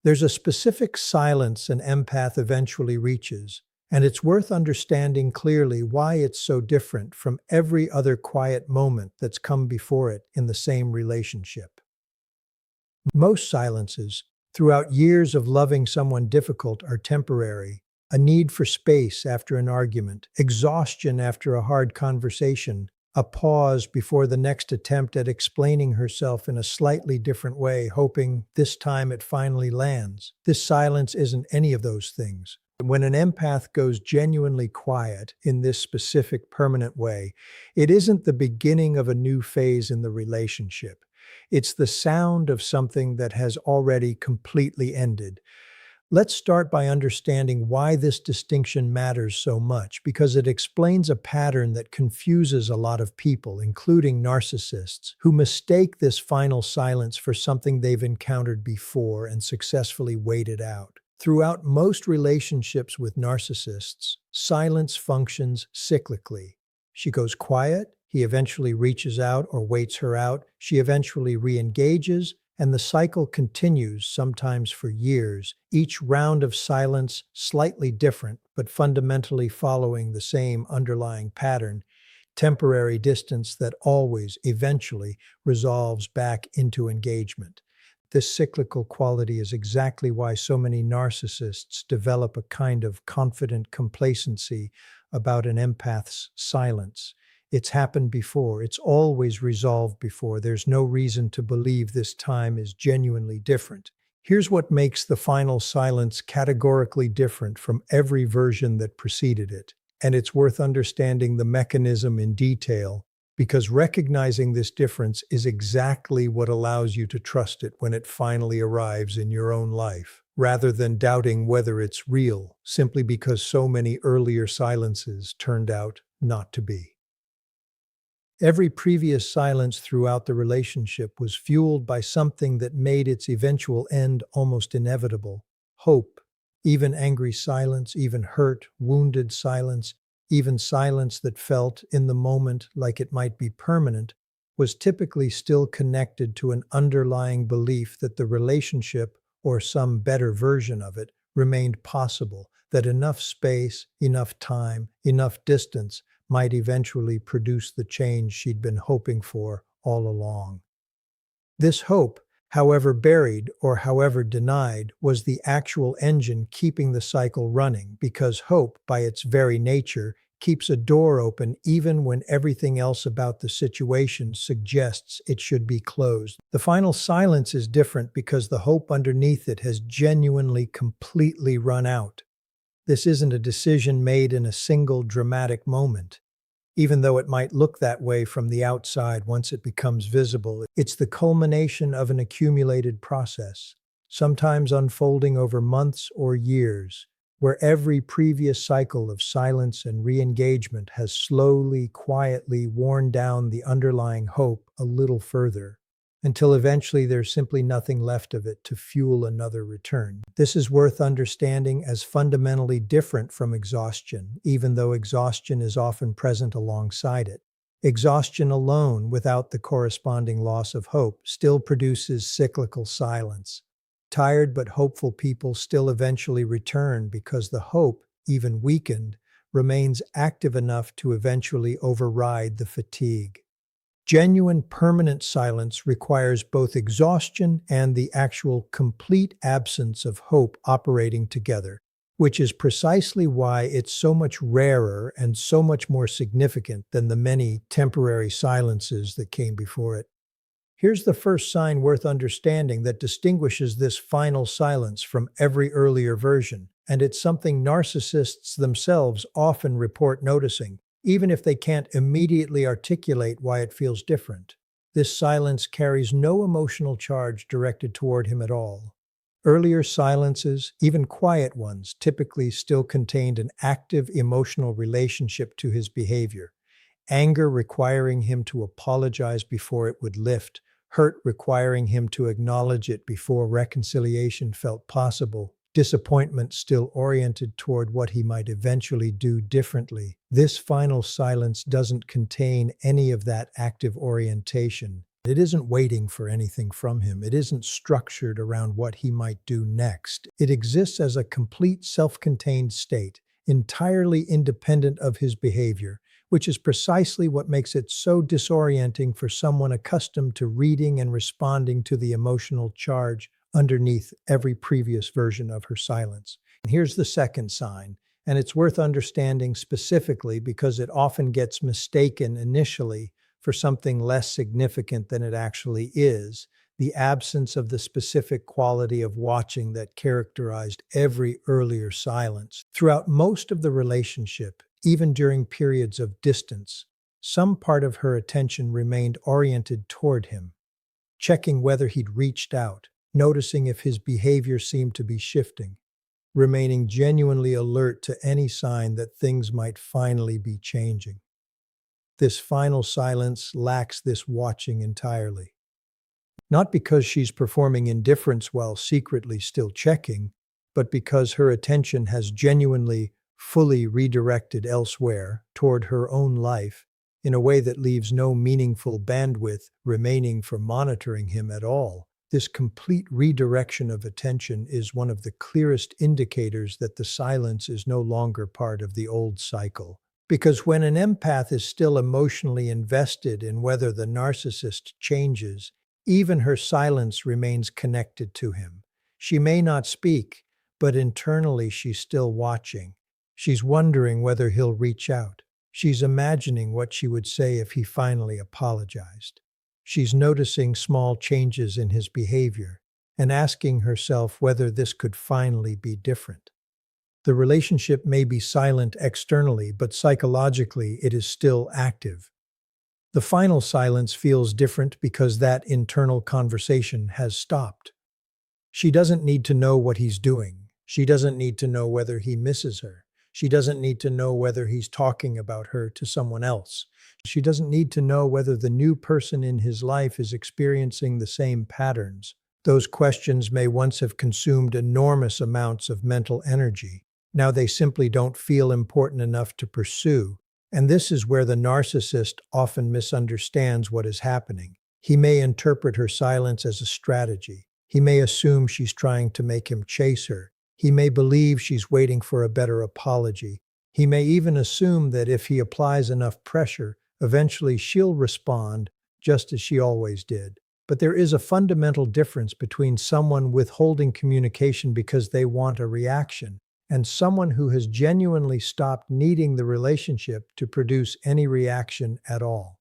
There's a specific silence an empath eventually reaches, and it's worth understanding clearly why it's so different from every other quiet moment that's come before it in the same relationship. Most silences, throughout years of loving someone difficult, are temporary. A need for space after an argument, exhaustion after a hard conversation, a pause before the next attempt at explaining herself in a slightly different way, hoping this time it finally lands. This silence isn't any of those things. When an empath goes genuinely quiet in this specific permanent way, it isn't the beginning of a new phase in the relationship. It's the sound of something that has already completely ended. Let's start by understanding why this distinction matters so much, because it explains a pattern that confuses a lot of people, including narcissists, who mistake this final silence for something they've encountered before and successfully waited out. Throughout most relationships with narcissists, silence functions cyclically. She goes quiet, he eventually reaches out or waits her out, she eventually re-engages, and the cycle continues, sometimes for years, each round of silence slightly different, but fundamentally following the same underlying pattern, temporary distance that always, eventually, resolves back into engagement. This cyclical quality is exactly why so many narcissists develop a kind of confident complacency about an empath's silence. It's happened before. It's always resolved before. There's no reason to believe this time is genuinely different. Here's what makes the final silence categorically different from every version that preceded it. And it's worth understanding the mechanism in detail, because recognizing this difference is exactly what allows you to trust it when it finally arrives in your own life, rather than doubting whether it's real, simply because so many earlier silences turned out not to be. Every previous silence throughout the relationship was fueled by something that made its eventual end almost inevitable: hope. Even angry silence, even hurt, wounded silence, even silence that felt, in the moment, like it might be permanent, was typically still connected to an underlying belief that the relationship, or some better version of it, remained possible, that enough space, enough time, enough distance might eventually produce the change she'd been hoping for all along. This hope, however buried or however denied, was the actual engine keeping the cycle running, because hope, by its very nature, keeps a door open even when everything else about the situation suggests it should be closed. The final silence is different because the hope underneath it has genuinely completely run out. This isn't a decision made in a single dramatic moment. Even though it might look that way from the outside once it becomes visible, it's the culmination of an accumulated process, sometimes unfolding over months or years, where every previous cycle of silence and re-engagement has slowly, quietly worn down the underlying hope a little further, until eventually there's simply nothing left of it to fuel another return. This is worth understanding as fundamentally different from exhaustion, even though exhaustion is often present alongside it. Exhaustion alone, without the corresponding loss of hope, still produces cyclical silence. Tired but hopeful people still eventually return because the hope, even weakened, remains active enough to eventually override the fatigue. Genuine permanent silence requires both exhaustion and the actual complete absence of hope operating together, which is precisely why it's so much rarer and so much more significant than the many temporary silences that came before it. Here's the first sign worth understanding that distinguishes this final silence from every earlier version, and it's something narcissists themselves often report noticing, even if they can't immediately articulate why it feels different. This silence carries no emotional charge directed toward him at all. Earlier silences, even quiet ones, typically still contained an active emotional relationship to his behavior. Anger requiring him to apologize before it would lift, hurt requiring him to acknowledge it before reconciliation felt possible, disappointment still oriented toward what he might eventually do differently. This final silence doesn't contain any of that active orientation. It isn't waiting for anything from him. It isn't structured around what he might do next. It exists as a complete self-contained state, entirely independent of his behavior, which is precisely what makes it so disorienting for someone accustomed to reading and responding to the emotional charge underneath every previous version of her silence. And here's the second sign, and it's worth understanding specifically because it often gets mistaken initially for something less significant than it actually is: the absence of the specific quality of watching that characterized every earlier silence. Throughout most of the relationship, even during periods of distance, some part of her attention remained oriented toward him, checking whether he'd reached out, noticing if his behavior seemed to be shifting, remaining genuinely alert to any sign that things might finally be changing. This final silence lacks this watching entirely. Not because she's performing indifference while secretly still checking, but because her attention has genuinely, fully redirected elsewhere toward her own life in a way that leaves no meaningful bandwidth remaining for monitoring him at all. This complete redirection of attention is one of the clearest indicators that the silence is no longer part of the old cycle. Because when an empath is still emotionally invested in whether the narcissist changes, even her silence remains connected to him. She may not speak, but internally she's still watching. She's wondering whether he'll reach out. She's imagining what she would say if he finally apologized. She's noticing small changes in his behavior and asking herself whether this could finally be different. The relationship may be silent externally, but psychologically it is still active. The final silence feels different because that internal conversation has stopped. She doesn't need to know what he's doing. She doesn't need to know whether he misses her. She doesn't need to know whether he's talking about her to someone else. She doesn't need to know whether the new person in his life is experiencing the same patterns. Those questions may once have consumed enormous amounts of mental energy. Now they simply don't feel important enough to pursue. And this is where the narcissist often misunderstands what is happening. He may interpret her silence as a strategy. He may assume she's trying to make him chase her. He may believe she's waiting for a better apology. He may even assume that if he applies enough pressure, eventually she'll respond, just as she always did. But there is a fundamental difference between someone withholding communication because they want a reaction and someone who has genuinely stopped needing the relationship to produce any reaction at all.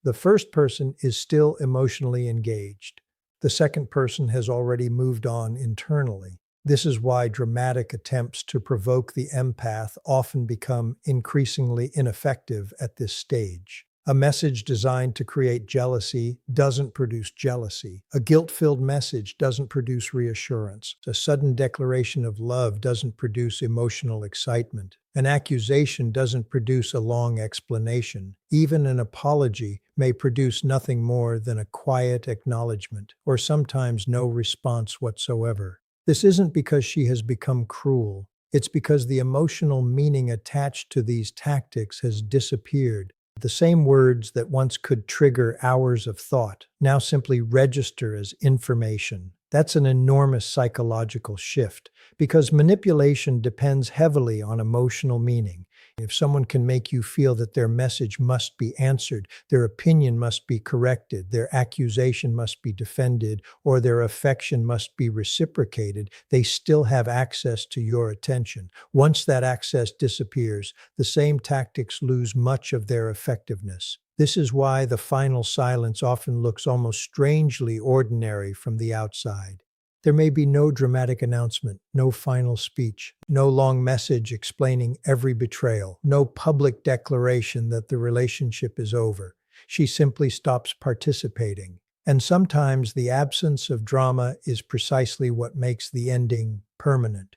The first person is still emotionally engaged. The second person has already moved on internally. This is why dramatic attempts to provoke the empath often become increasingly ineffective at this stage. A message designed to create jealousy doesn't produce jealousy. A guilt-filled message doesn't produce reassurance. A sudden declaration of love doesn't produce emotional excitement. An accusation doesn't produce a long explanation. Even an apology may produce nothing more than a quiet acknowledgement, or sometimes no response whatsoever. This isn't because she has become cruel. It's because the emotional meaning attached to these tactics has disappeared. The same words that once could trigger hours of thought now simply register as information. That's an enormous psychological shift because manipulation depends heavily on emotional meaning. If someone can make you feel that their message must be answered, their opinion must be corrected, their accusation must be defended, or their affection must be reciprocated, they still have access to your attention. Once that access disappears, the same tactics lose much of their effectiveness. This is why the final silence often looks almost strangely ordinary from the outside. There may be no dramatic announcement, no final speech, no long message explaining every betrayal, no public declaration that the relationship is over. She simply stops participating. And sometimes the absence of drama is precisely what makes the ending permanent.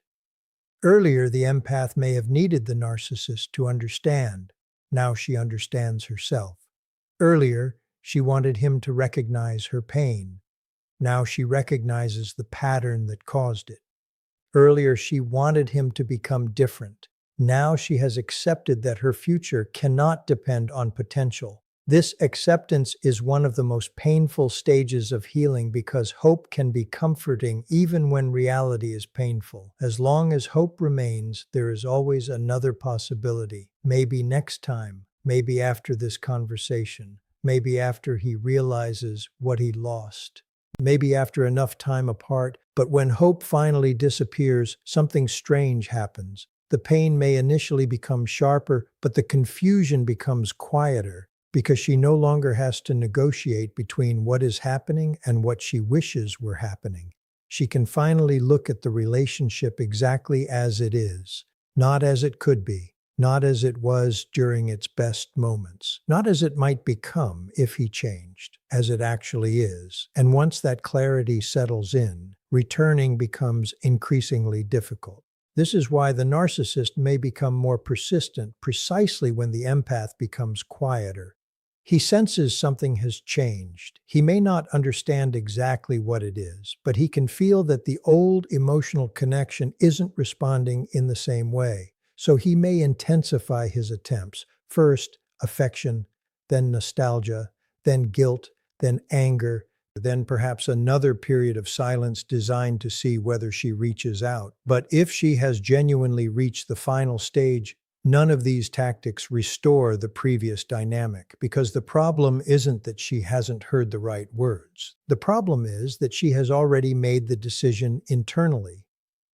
Earlier, the empath may have needed the narcissist to understand. Now she understands herself. Earlier, she wanted him to recognize her pain. Now she recognizes the pattern that caused it. Earlier, she wanted him to become different. Now she has accepted that her future cannot depend on potential. This acceptance is one of the most painful stages of healing because hope can be comforting even when reality is painful. As long as hope remains, there is always another possibility. Maybe next time, maybe after this conversation, maybe after he realizes what he lost, maybe after enough time apart. But when hope finally disappears, something strange happens. The pain may initially become sharper, but the confusion becomes quieter, because she no longer has to negotiate between what is happening and what she wishes were happening. She can finally look at the relationship exactly as it is, not as it could be, not as it was during its best moments, not as it might become if he changed, as it actually is. And once that clarity settles in, returning becomes increasingly difficult. This is why the narcissist may become more persistent precisely when the empath becomes quieter. He senses something has changed. He may not understand exactly what it is, but he can feel that the old emotional connection isn't responding in the same way. So he may intensify his attempts. First, affection, then nostalgia, then guilt, then anger, then perhaps another period of silence designed to see whether she reaches out. But if she has genuinely reached the final stage, none of these tactics restore the previous dynamic, because the problem isn't that she hasn't heard the right words. The problem is that she has already made the decision internally.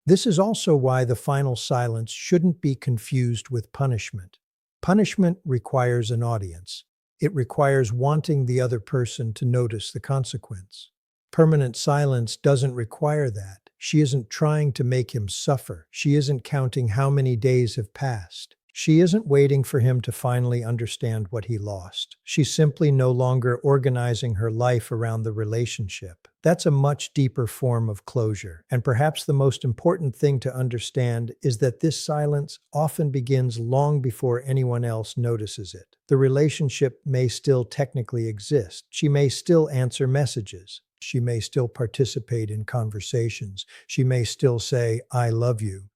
This is also why the final silence shouldn't be confused with punishment. Punishment requires an audience. It requires wanting the other person to notice the consequence. Permanent silence doesn't require that. She isn't trying to make him suffer. She isn't counting how many days have passed. She isn't waiting for him to finally understand what he lost. She's simply no longer organizing her life around the relationship. That's a much deeper form of closure. And perhaps the most important thing to understand is that this silence often begins long before anyone else notices it. The relationship may still technically exist. She may still answer messages. She may still participate in conversations. She may still say, "I love you."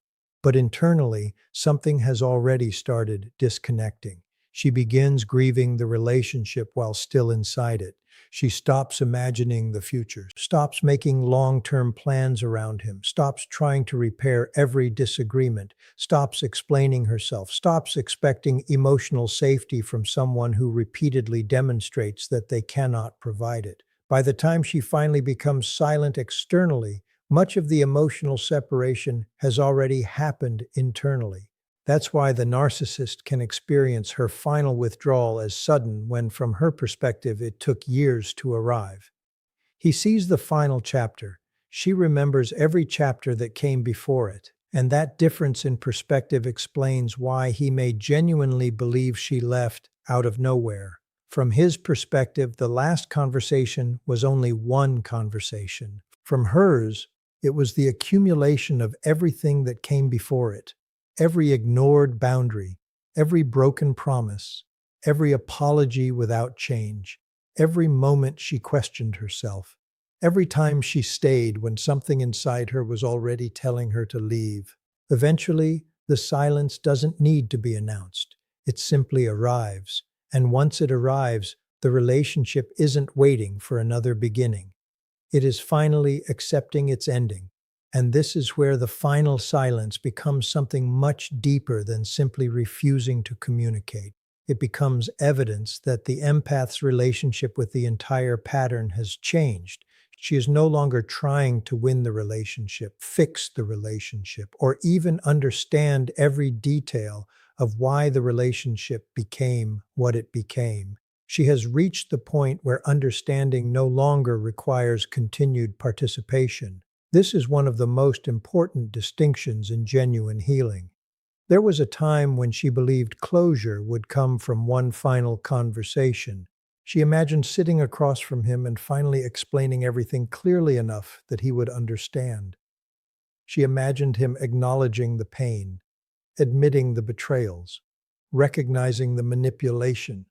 But internally, something has already started disconnecting. She begins grieving the relationship while still inside it. She stops imagining the future, stops making long-term plans around him, stops trying to repair every disagreement, stops explaining herself, stops expecting emotional safety from someone who repeatedly demonstrates that they cannot provide it. By the time she finally becomes silent externally, much of the emotional separation has already happened internally. That's why the narcissist can experience her final withdrawal as sudden when, from her perspective, it took years to arrive. He sees the final chapter. She remembers every chapter that came before it. And that difference in perspective explains why he may genuinely believe she left out of nowhere. From his perspective, the last conversation was only one conversation. From hers, it was the accumulation of everything that came before it. Every ignored boundary, every broken promise, every apology without change, every moment she questioned herself, every time she stayed when something inside her was already telling her to leave. Eventually, the silence doesn't need to be announced. It simply arrives. And once it arrives, the relationship isn't waiting for another beginning. It is finally accepting its ending. And this is where the final silence becomes something much deeper than simply refusing to communicate. It becomes evidence that the empath's relationship with the entire pattern has changed. She is no longer trying to win the relationship, fix the relationship, or even understand every detail of why the relationship became what it became. She has reached the point where understanding no longer requires continued participation. This is one of the most important distinctions in genuine healing. There was a time when she believed closure would come from one final conversation. She imagined sitting across from him and finally explaining everything clearly enough that he would understand. She imagined him acknowledging the pain, admitting the betrayals, recognizing the manipulation,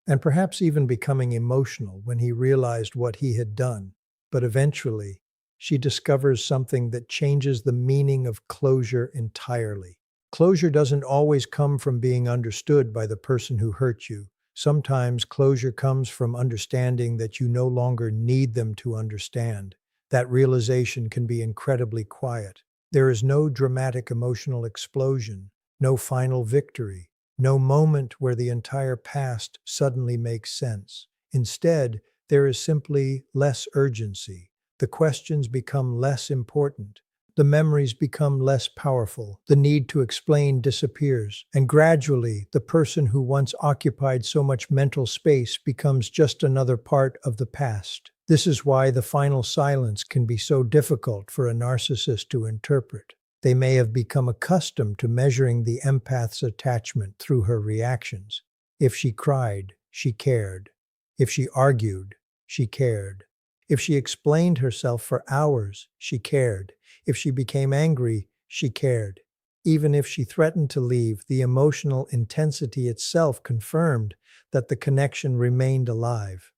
and perhaps even becoming emotional when he realized what he had done. But eventually, she discovers something that changes the meaning of closure entirely. Closure doesn't always come from being understood by the person who hurt you. Sometimes closure comes from understanding that you no longer need them to understand. That realization can be incredibly quiet. There is no dramatic emotional explosion, no final victory, no moment where the entire past suddenly makes sense. Instead, there is simply less urgency. The questions become less important. The memories become less powerful. The need to explain disappears. And gradually, the person who once occupied so much mental space becomes just another part of the past. This is why the final silence can be so difficult for a narcissist to interpret. They may have become accustomed to measuring the empath's attachment through her reactions. If she cried, she cared. If she argued, she cared. If she explained herself for hours, she cared. If she became angry, she cared. Even if she threatened to leave, the emotional intensity itself confirmed that the connection remained alive.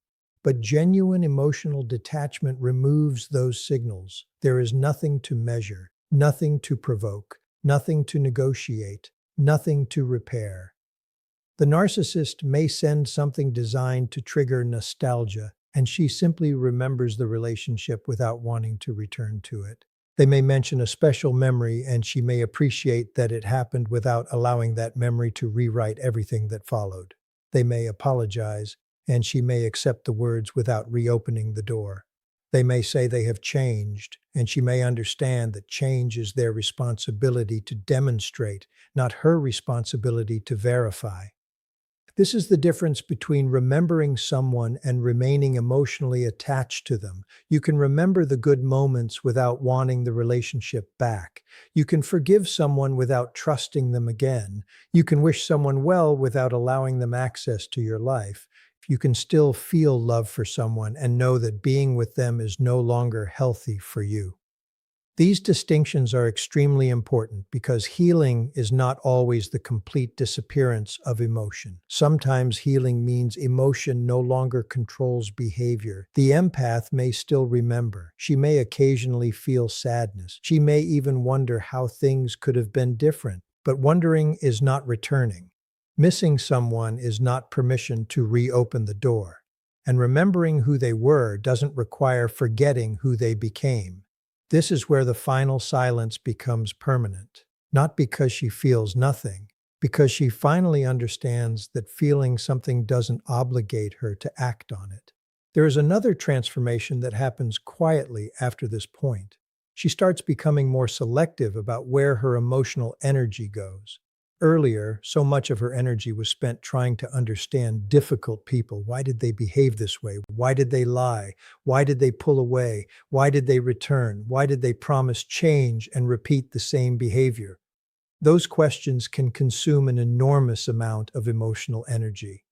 But genuine emotional detachment removes those signals. There is nothing to measure, nothing to provoke, nothing to negotiate, nothing to repair. The narcissist may send something designed to trigger nostalgia, and she simply remembers the relationship without wanting to return to it. They may mention a special memory, and she may appreciate that it happened without allowing that memory to rewrite everything that followed. They may apologize, and she may accept the words without reopening the door. They may say they have changed, and she may understand that change is their responsibility to demonstrate, not her responsibility to verify. This is the difference between remembering someone and remaining emotionally attached to them. You can remember the good moments without wanting the relationship back. You can forgive someone without trusting them again. You can wish someone well without allowing them access to your life. You can still feel love for someone and know that being with them is no longer healthy for you. These distinctions are extremely important because healing is not always the complete disappearance of emotion. Sometimes healing means emotion no longer controls behavior. The empath may still remember. She may occasionally feel sadness. She may even wonder how things could have been different. But wondering is not returning. Missing someone is not permission to reopen the door. And remembering who they were doesn't require forgetting who they became. This is where the final silence becomes permanent, not because she feels nothing, because she finally understands that feeling something doesn't obligate her to act on it. There is another transformation that happens quietly after this point. She starts becoming more selective about where her emotional energy goes. Earlier, so much of her energy was spent trying to understand difficult people. Why did they behave this way? Why did they lie? Why did they pull away? Why did they return? Why did they promise change and repeat the same behavior? Those questions can consume an enormous amount of emotional energy.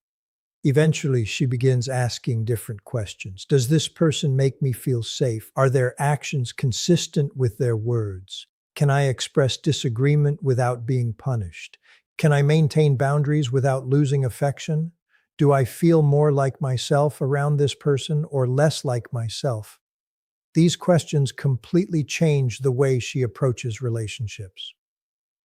Eventually, she begins asking different questions. Does this person make me feel safe? Are their actions consistent with their words? Can I express disagreement without being punished? Can I maintain boundaries without losing affection? Do I feel more like myself around this person or less like myself? These questions completely change the way she approaches relationships.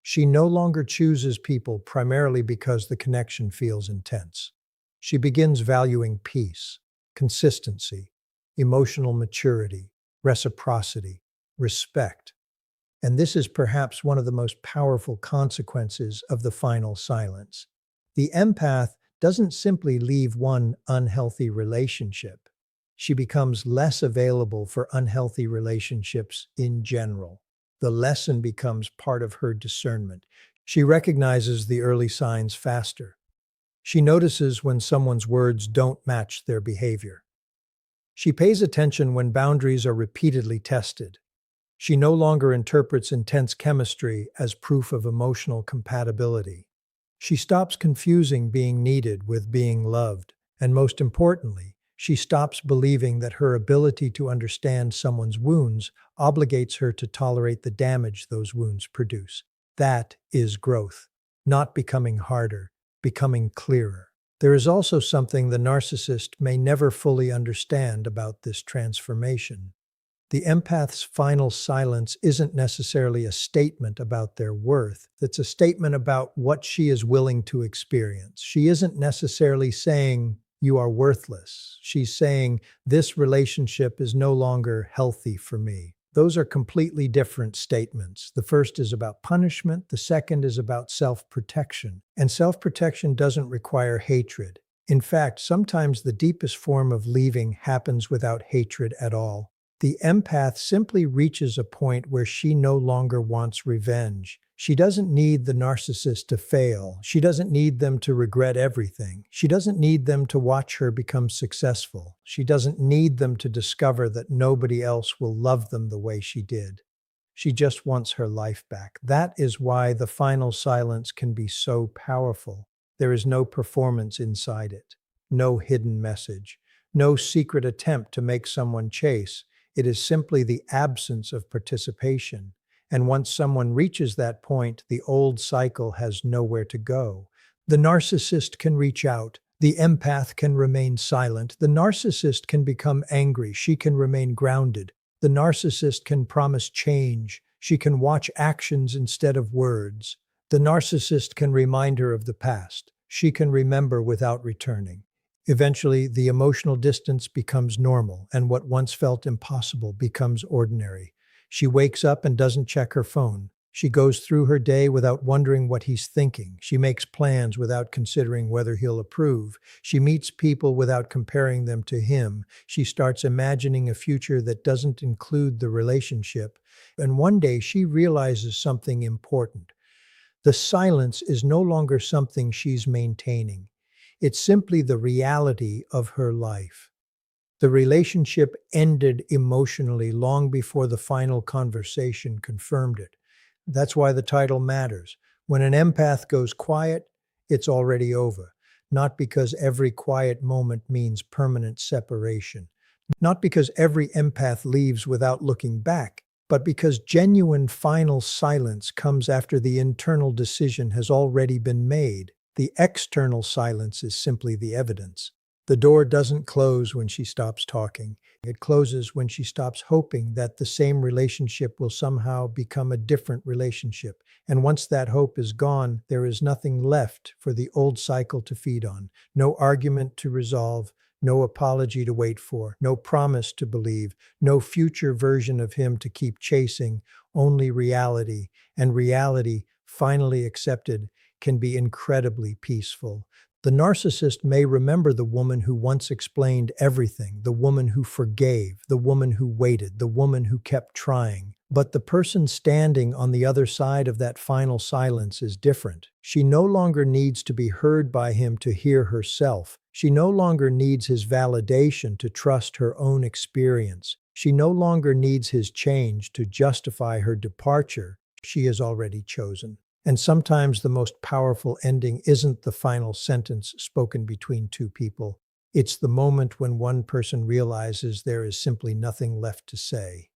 She no longer chooses people primarily because the connection feels intense. She begins valuing peace, consistency, emotional maturity, reciprocity, respect. And this is perhaps one of the most powerful consequences of the final silence. The empath doesn't simply leave one unhealthy relationship. She becomes less available for unhealthy relationships in general. The lesson becomes part of her discernment. She recognizes the early signs faster. She notices when someone's words don't match their behavior. She pays attention when boundaries are repeatedly tested. She no longer interprets intense chemistry as proof of emotional compatibility. She stops confusing being needed with being loved, and most importantly, she stops believing that her ability to understand someone's wounds obligates her to tolerate the damage those wounds produce. That is growth, not becoming harder, becoming clearer. There is also something the narcissist may never fully understand about this transformation. The empath's final silence isn't necessarily a statement about their worth. It's a statement about what she is willing to experience. She isn't necessarily saying, "You are worthless." She's saying, "This relationship is no longer healthy for me." Those are completely different statements. The first is about punishment, the second is about self-protection. And self-protection doesn't require hatred. In fact, sometimes the deepest form of leaving happens without hatred at all. The empath simply reaches a point where she no longer wants revenge. She doesn't need the narcissist to fail. She doesn't need them to regret everything. She doesn't need them to watch her become successful. She doesn't need them to discover that nobody else will love them the way she did. She just wants her life back. That is why the final silence can be so powerful. There is no performance inside it, no hidden message, no secret attempt to make someone chase. It is simply the absence of participation. And once someone reaches that point, the old cycle has nowhere to go. The narcissist can reach out. The empath can remain silent. The narcissist can become angry. She can remain grounded. The narcissist can promise change. She can watch actions instead of words. The narcissist can remind her of the past. She can remember without returning. Eventually, the emotional distance becomes normal, and what once felt impossible becomes ordinary. She wakes up and doesn't check her phone. She goes through her day without wondering what he's thinking. She makes plans without considering whether he'll approve. She meets people without comparing them to him. She starts imagining a future that doesn't include the relationship. And one day she realizes something important. The silence is no longer something she's maintaining. It's simply the reality of her life. The relationship ended emotionally long before the final conversation confirmed it. That's why the title matters. When an empath goes quiet, it's already over. Not because every quiet moment means permanent separation. Not because every empath leaves without looking back, but because genuine final silence comes after the internal decision has already been made. The external silence is simply the evidence. The door doesn't close when she stops talking. It closes when she stops hoping that the same relationship will somehow become a different relationship. And once that hope is gone, there is nothing left for the old cycle to feed on. No argument to resolve, no apology to wait for, no promise to believe, no future version of him to keep chasing, only reality. And reality, finally accepted, can be incredibly peaceful. The narcissist may remember the woman who once explained everything, the woman who forgave, the woman who waited, the woman who kept trying. But the person standing on the other side of that final silence is different. She no longer needs to be heard by him to hear herself. She no longer needs his validation to trust her own experience. She no longer needs his change to justify her departure. She has already chosen. And sometimes the most powerful ending isn't the final sentence spoken between two people. It's the moment when one person realizes there is simply nothing left to say.